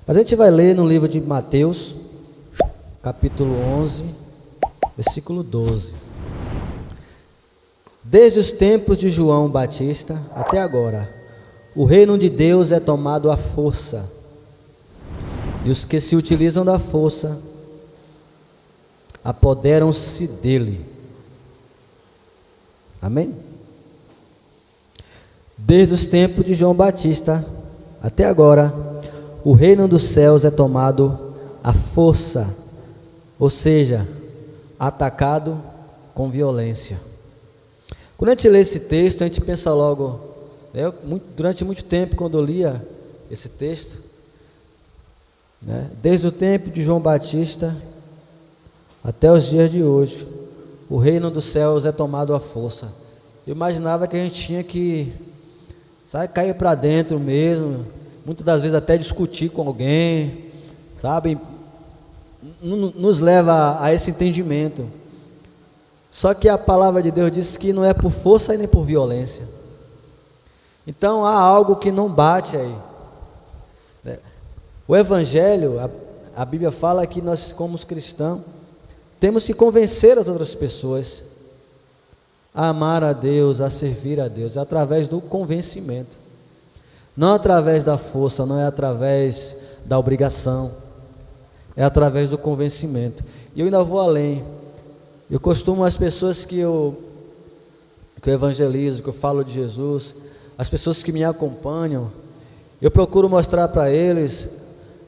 Mas a gente vai ler no livro de Mateus, capítulo 11, versículo 12. Desde os tempos de João Batista até agora, o reino de Deus é tomado à força, e os que se utilizam da força apoderam-se dele. Amém? Desde os tempos de João Batista até agora, o reino dos céus é tomado à força, ou seja, atacado com violência. Quando a gente lê esse texto, a gente pensa logo, durante muito tempo, quando eu lia esse texto, desde o tempo de João Batista até os dias de hoje, o reino dos céus é tomado à força. Eu imaginava que a gente tinha que, cair para dentro mesmo, muitas das vezes até discutir com alguém, nos leva a esse entendimento. Só que a palavra de Deus diz que não é por força e nem por violência. Então há algo que não bate aí. O Evangelho, a Bíblia fala que nós, como cristãos, temos que convencer as outras pessoas a amar a Deus, a servir a Deus, através do convencimento, não através da força, não é através da obrigação, é através do convencimento. E eu ainda vou além. Eu costumo, as pessoas que eu evangelizo, que eu falo de Jesus, as pessoas que me acompanham, eu procuro mostrar para eles,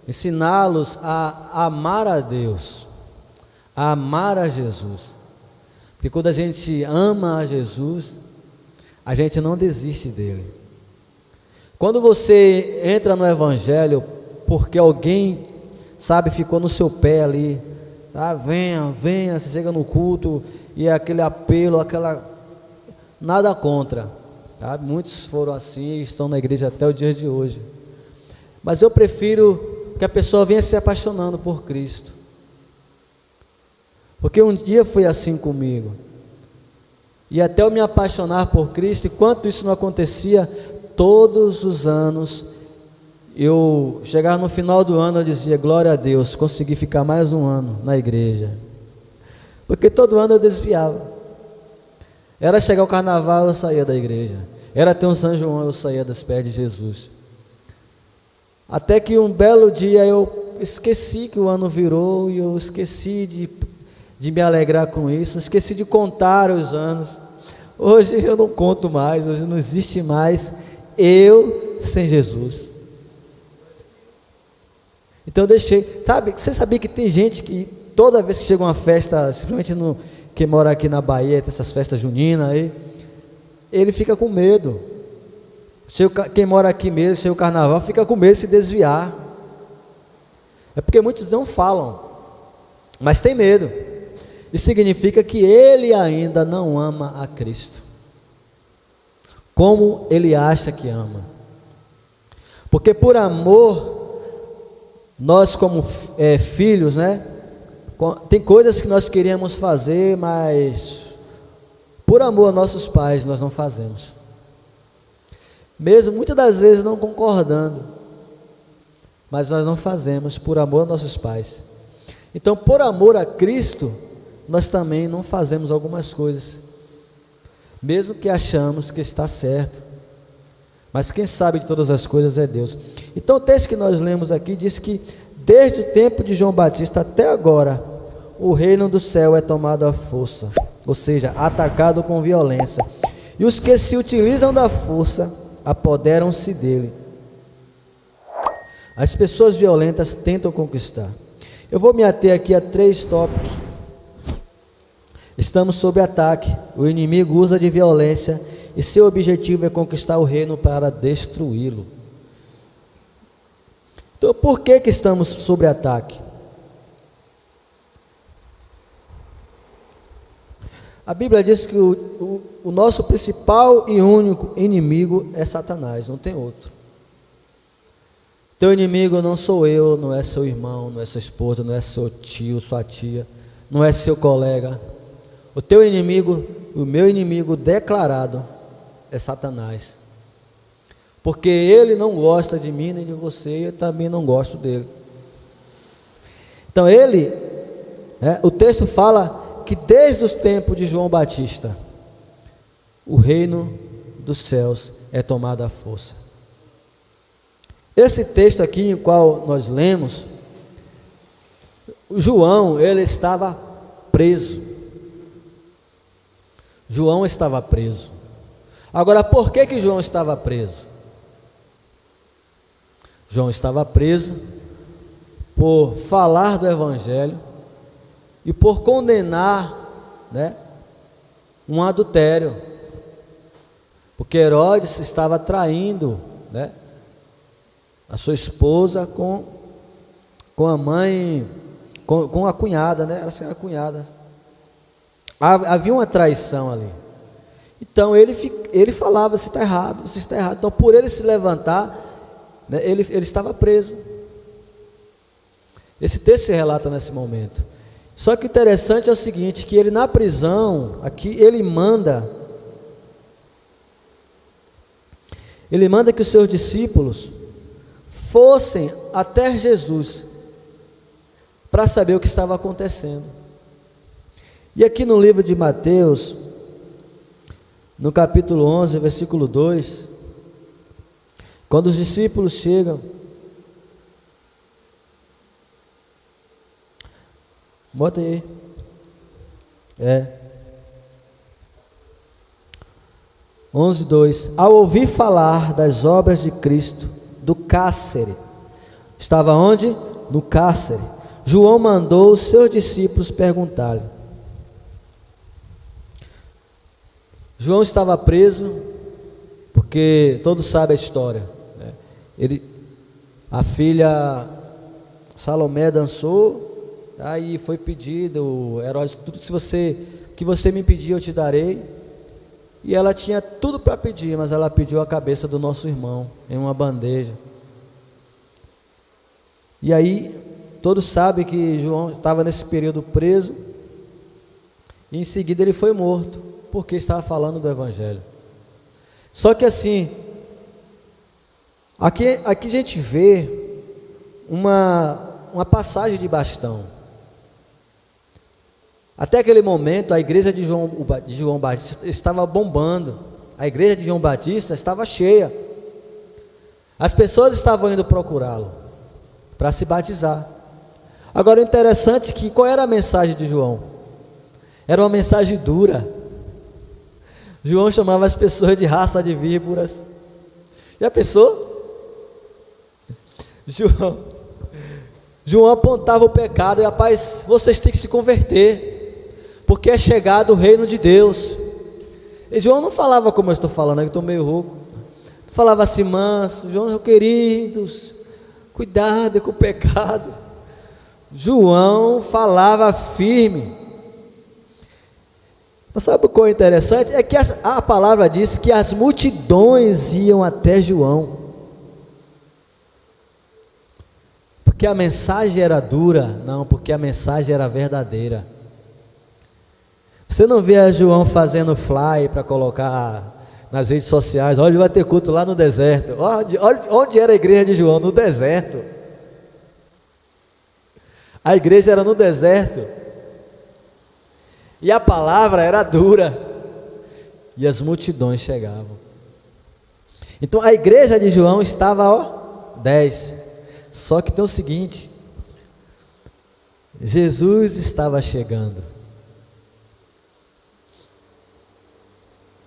ensiná-los a amar a Deus, a amar a Jesus. Porque quando a gente ama a Jesus, a gente não desiste dele. Quando você entra no Evangelho, porque alguém, ficou no seu pé ali, venha, você chega no culto, e é aquele apelo, nada contra, muitos foram assim e estão na igreja até o dia de hoje, mas eu prefiro que a pessoa venha se apaixonando por Cristo, porque um dia foi assim comigo, e até eu me apaixonar por Cristo, enquanto isso não acontecia, todos os anos, eu chegava no final do ano, eu dizia, glória a Deus, consegui ficar mais um ano na igreja, porque todo ano eu desviava, era chegar o carnaval, eu saía da igreja, era ter um São João, eu saía dos pés de Jesus, até que um belo dia eu esqueci que o ano virou, e eu esqueci de me alegrar com isso, esqueci de contar os anos. Hoje eu não conto mais, hoje não existe mais eu sem Jesus. Então eu deixei, você sabia que tem gente que toda vez que chega uma festa, simplesmente quem mora aqui na Bahia, tem essas festas juninas aí, ele fica com medo. Quem mora aqui mesmo, chega o carnaval, fica com medo de se desviar. É porque muitos não falam, mas tem medo. Isso significa que ele ainda não ama a Cristo, como ele acha que ama. Porque por amor, nós como filhos, tem coisas que nós queríamos fazer, mas por amor a nossos pais nós não fazemos, mesmo muitas das vezes não concordando, mas nós não fazemos por amor a nossos pais. Então, por amor a Cristo, nós também não fazemos algumas coisas, mesmo que achamos que está certo, mas quem sabe de todas as coisas é Deus. Então o texto que nós lemos aqui diz que desde o tempo de João Batista até agora, o reino do céu é tomado à força, ou seja, atacado com violência, e os que se utilizam da força apoderam-se dele. As pessoas violentas tentam conquistar. Eu vou me ater aqui a 3 tópicos. Estamos sob ataque, o inimigo usa de violência e seu objetivo é conquistar o reino para destruí-lo. Então, por que estamos sob ataque? A Bíblia diz que o nosso principal e único inimigo é Satanás, não tem outro. Teu inimigo não sou eu, não é seu irmão, não é sua esposa, não é seu tio, sua tia, não é seu colega. O teu inimigo, o meu inimigo declarado é Satanás. porque ele não gosta de mim nem de você, e eu também não gosto dele. Então o texto fala que desde os tempos de João Batista, o reino dos céus é tomado à força. Esse texto aqui, em qual nós lemos, João, ele estava preso. João estava preso. Agora, por que João estava preso? João estava preso por falar do Evangelho e por condenar, um adultério, porque Herodes estava traindo, a sua esposa com a mãe, com a cunhada, Elas eram cunhadas. Havia uma traição ali. Então ele falava: você está errado, você está errado. Então, por ele se levantar, ele estava preso. Esse texto se relata nesse momento. Só que o interessante é o seguinte, que ele na prisão, aqui ele manda que os seus discípulos fossem até Jesus para saber o que estava acontecendo. E aqui no livro de Mateus, no capítulo 11, versículo 2, quando os discípulos chegam, bota aí, 11:2. Ao ouvir falar das obras de Cristo, do cárcere, estava onde? No cárcere. João mandou os seus discípulos perguntar-lhe. João estava preso, porque todos sabem a história, a filha Salomé dançou, aí foi pedido, Herodes, tudo que você me pedir eu te darei, e ela tinha tudo para pedir, mas ela pediu a cabeça do nosso irmão, em uma bandeja. E aí, todos sabem que João estava nesse período preso, e em seguida ele foi morto, porque estava falando do Evangelho. Só que assim, aqui a gente vê uma passagem de bastão. Até aquele momento a igreja de João Batista estava bombando, a igreja de João Batista estava cheia, as pessoas estavam indo procurá-lo para se batizar. Agora o interessante é que qual era a mensagem de João? Era uma mensagem dura. João chamava as pessoas de raça de víboras. Já pensou? João apontava o pecado e: rapaz, vocês têm que se converter, porque é chegado o reino de Deus. E João não falava como eu estou falando, eu estou meio rouco. Falava assim manso: João, queridos, cuidado com o pecado. João falava firme. Mas sabe o que é interessante? É que a palavra diz que as multidões iam até João, porque a mensagem era dura? Não, porque a mensagem era verdadeira. Você não vê João fazendo fly para colocar nas redes sociais: olha, vai ter culto lá no deserto. Onde era a igreja de João? No deserto. A igreja era no deserto. E a palavra era dura, e as multidões chegavam. Então a igreja de João estava 10. Só que tem o seguinte: Jesus estava chegando.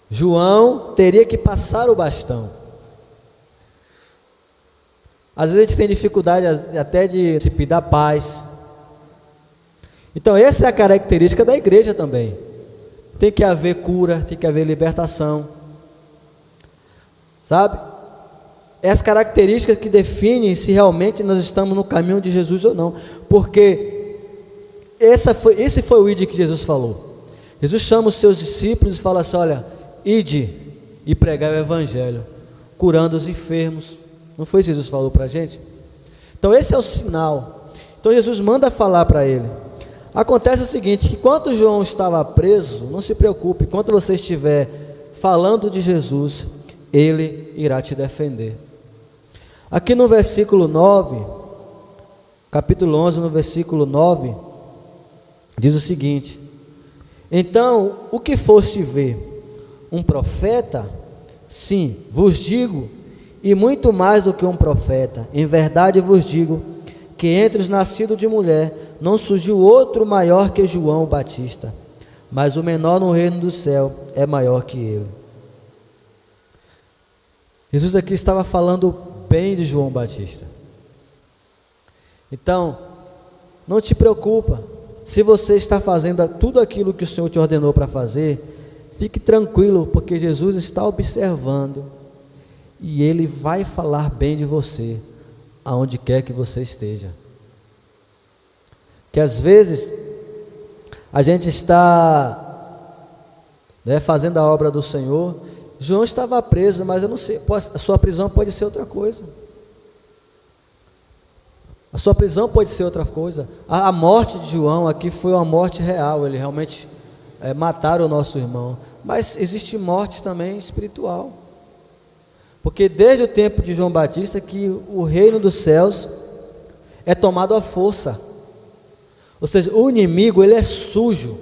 João teria que passar o bastão. Às vezes a gente tem dificuldade até de se pedir paz. Então essa é a característica da igreja também. Tem que haver cura, tem que haver libertação, sabe? É as características que definem se realmente nós estamos no caminho de Jesus ou não. Porque esse foi o ide que Jesus falou. Jesus chama os seus discípulos e fala assim: olha, ide e pregai o Evangelho, curando os enfermos. Não foi isso que Jesus falou para a gente? Então esse é o sinal. Então Jesus manda falar para ele. Acontece o seguinte, que enquanto João estava preso, não se preocupe, enquanto você estiver falando de Jesus, Ele irá te defender. Aqui no versículo 9, capítulo 11, no versículo 9, diz o seguinte: então, o que foste ver? Um profeta? Sim, vos digo, e muito mais do que um profeta. Em verdade vos digo, que entre os nascidos de mulher, não surgiu outro maior que João Batista, mas o menor no reino do céu é maior que ele. Jesus aqui estava falando bem de João Batista. Então, não te preocupa, se você está fazendo tudo aquilo que o Senhor te ordenou para fazer, fique tranquilo, porque Jesus está observando, e Ele vai falar bem de você, aonde quer que você esteja. Que às vezes, a gente está fazendo a obra do Senhor. João estava preso, mas eu não sei, a sua prisão pode ser outra coisa. A sua prisão pode ser outra coisa. A morte de João aqui foi uma morte real, ele realmente mataram o nosso irmão. Mas existe morte também espiritual. Porque desde o tempo de João Batista que o reino dos céus é tomado à força. Ou seja, o inimigo, ele é sujo.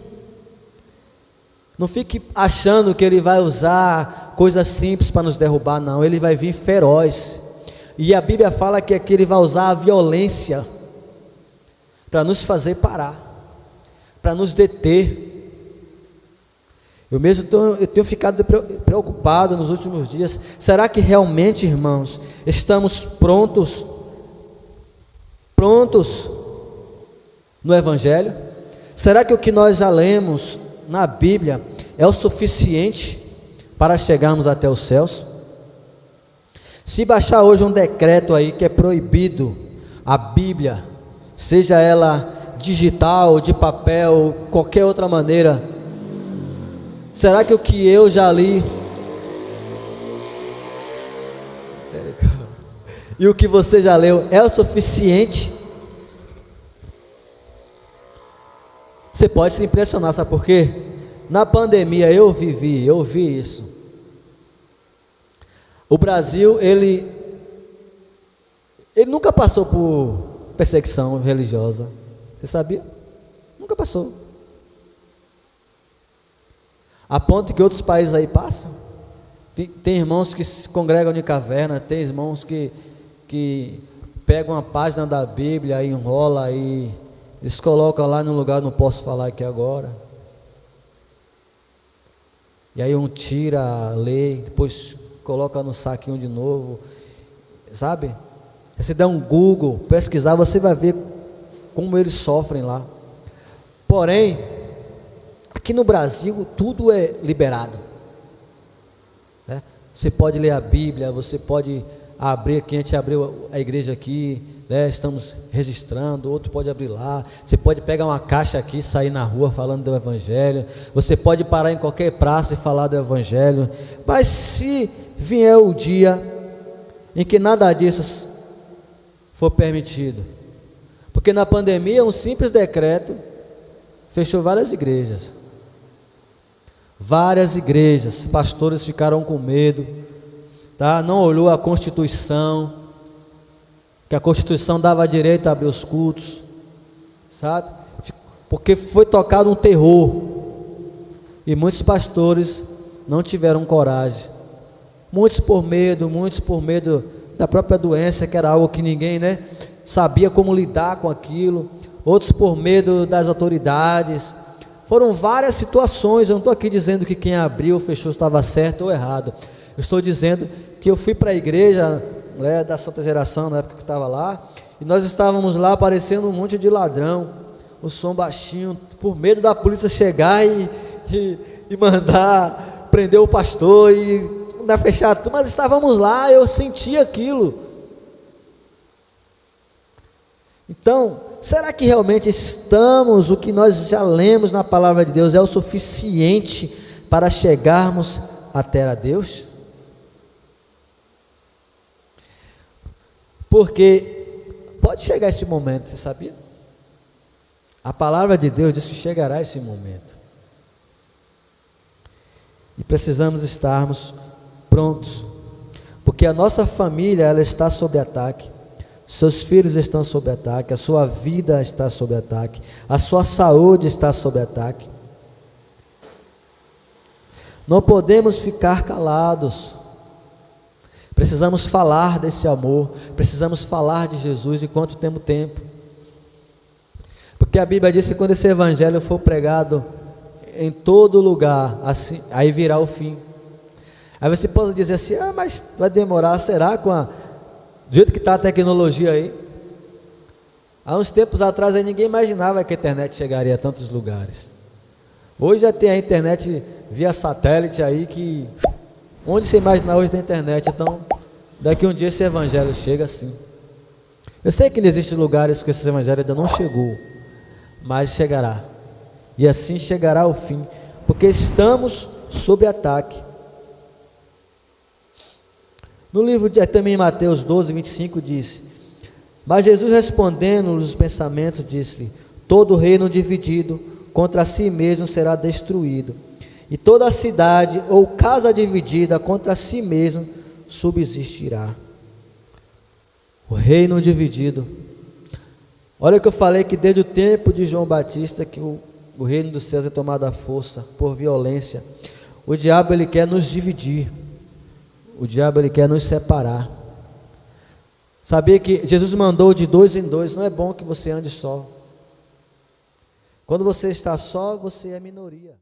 Não fique achando que ele vai usar coisas simples para nos derrubar, não. Ele vai vir feroz. E a Bíblia fala que aqui ele vai usar a violência para nos fazer parar, para nos deter. Eu mesmo tenho ficado preocupado nos últimos dias. Será que realmente, irmãos, estamos prontos no Evangelho? Será que o que nós já lemos na Bíblia é o suficiente para chegarmos até os céus? Se baixar hoje um decreto aí que é proibido a Bíblia, seja ela digital, de papel, qualquer outra maneira, será que o que eu já li e o que você já leu é o suficiente? Você pode se impressionar, sabe por quê? Na pandemia eu vi isso. O Brasil, ele nunca passou por perseguição religiosa. Você sabia? Nunca passou. A ponto que outros países aí passam. Tem irmãos que se congregam em caverna, tem irmãos que pegam uma página da Bíblia e enrola e eles colocam lá no lugar, não posso falar aqui agora. E aí um tira, lê, depois coloca no saquinho de novo, sabe? Se der um Google, pesquisar, você vai ver como eles sofrem lá. Porém, aqui no Brasil, tudo é liberado, né? Você pode ler a Bíblia, você pode abrir aqui, a gente abriu a igreja aqui, né? Estamos registrando, outro pode abrir lá, você pode pegar uma caixa aqui e sair na rua falando do Evangelho, você pode parar em qualquer praça e falar do Evangelho, mas se vier o dia em que nada disso for permitido, porque na pandemia um simples decreto fechou várias igrejas, pastores ficaram com medo, tá? Não olhou a Constituição, que a Constituição dava direito a abrir os cultos, sabe? Porque foi tocado um terror, e muitos pastores não tiveram coragem, muitos por medo da própria doença, que era algo que ninguém, sabia como lidar com aquilo, outros por medo das autoridades. Foram várias situações. Eu não estou aqui dizendo que quem abriu ou fechou estava certo ou errado, eu estou dizendo que eu fui para a igreja da Santa Geração, na época que estava lá, e nós estávamos lá parecendo um monte de ladrão, o som baixinho, por medo da polícia chegar e mandar prender o pastor e mandar fechar tudo, mas estávamos lá, eu senti aquilo. Então, será que realmente o que nós já lemos na palavra de Deus é o suficiente para chegarmos até a Deus? Porque pode chegar esse momento, você sabia? A palavra de Deus diz que chegará esse momento. E precisamos estarmos prontos porque a nossa família, ela está sob ataque, seus filhos estão sob ataque, a sua vida está sob ataque, a sua saúde está sob ataque. Não podemos ficar calados, precisamos falar desse amor, precisamos falar de Jesus enquanto temos tempo, porque a Bíblia diz que quando esse evangelho for pregado em todo lugar, assim, aí virá o fim. Aí você pode dizer assim, mas vai demorar, será, do jeito que está a tecnologia aí? Há uns tempos atrás aí ninguém imaginava que a internet chegaria a tantos lugares. Hoje já tem a internet via satélite aí, que onde você imaginar hoje tem internet. Então daqui um dia esse evangelho chega assim. Eu sei que não existem lugares que esse evangelho ainda não chegou, mas chegará, e assim chegará o fim, porque estamos sob ataque. No livro de também Mateus 12, 25 diz: mas Jesus respondendo os pensamentos disse-lhe: todo reino dividido contra si mesmo será destruído, e toda cidade ou casa dividida contra si mesmo subsistirá. O reino dividido. Olha o que eu falei, que desde o tempo de João Batista que o reino dos céus é tomado à força, por violência. O diabo, ele quer nos dividir, o diabo, ele quer nos separar. Sabia que Jesus mandou de 2 em 2, não é bom que você ande só. Quando você está só, você é minoria.